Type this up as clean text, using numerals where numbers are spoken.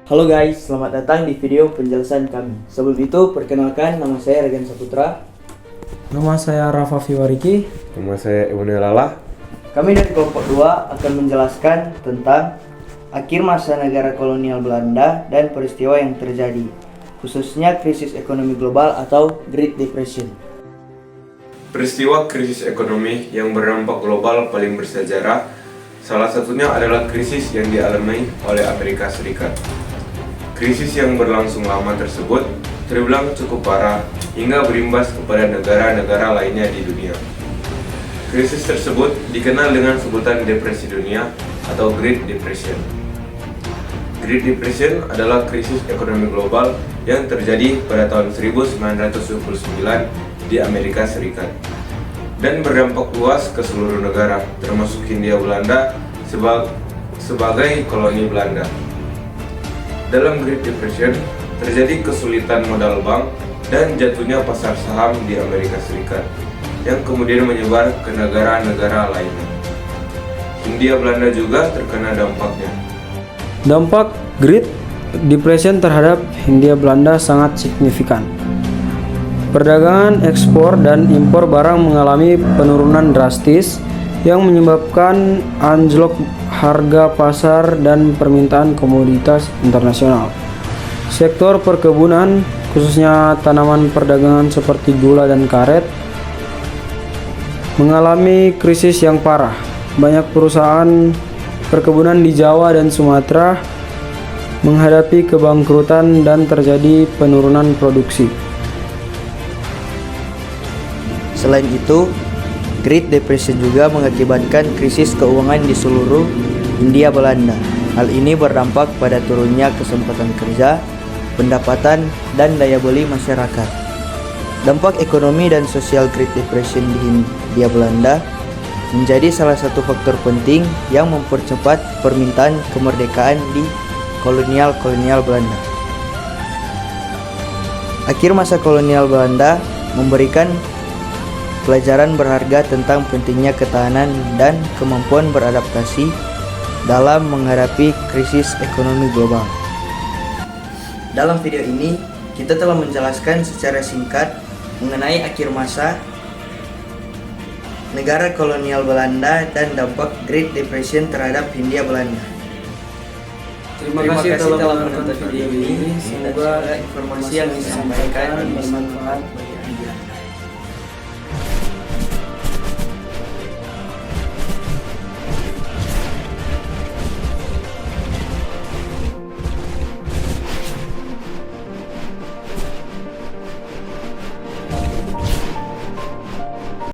Halo guys, selamat datang di video penjelasan kami. Sebelum itu, perkenalkan nama saya Regen Saputra. Nama saya Rafa Fiwariki. Nama saya Emanuel Lala. Kami dari kelompok 2 akan menjelaskan tentang akhir masa negara kolonial Belanda dan peristiwa yang terjadi, khususnya krisis ekonomi global atau Great Depression. Peristiwa krisis ekonomi yang berdampak global paling bersejarah, salah satunya adalah krisis yang dialami oleh Amerika Serikat. Krisis yang berlangsung lama tersebut terbilang cukup parah hingga berimbas kepada negara-negara lainnya di dunia. Krisis tersebut dikenal dengan sebutan Depresi Dunia atau Great Depression. Great Depression adalah krisis ekonomi global yang terjadi pada tahun 1929 di Amerika Serikat dan berdampak luas ke seluruh negara, termasuk Hindia Belanda sebagai koloni Belanda. Dalam Great Depression, terjadi kesulitan modal bank dan jatuhnya pasar saham di Amerika Serikat, yang kemudian menyebar ke negara-negara lainnya. Hindia Belanda juga terkena dampaknya. Dampak Great Depression terhadap Hindia Belanda sangat signifikan. Perdagangan ekspor dan impor barang mengalami penurunan drastis yang menyebabkan anjlok harga pasar dan permintaan komoditas internasional. Sektor perkebunan, khususnya tanaman perdagangan seperti gula dan karet, mengalami krisis yang parah. Banyak perusahaan perkebunan di Jawa dan Sumatera menghadapi kebangkrutan dan terjadi penurunan produksi. Selain itu, Great Depression juga mengakibatkan krisis keuangan di seluruh Hindia Belanda. Hal ini berdampak pada turunnya kesempatan kerja, pendapatan, dan daya beli masyarakat. Dampak ekonomi dan sosial Great Depression di Hindia Belanda menjadi salah satu faktor penting yang mempercepat permintaan kemerdekaan di kolonial Belanda. Akhir masa kolonial Belanda memberikan pelajaran berharga tentang pentingnya ketahanan dan kemampuan beradaptasi dalam menghadapi krisis ekonomi global. Dalam video ini, kita telah menjelaskan secara singkat mengenai akhir masa negara kolonial Belanda dan dampak Great Depression terhadap Hindia Belanda. Terima kasih telah menonton video ini. Semoga informasi yang disampaikan bermanfaat bagi Anda.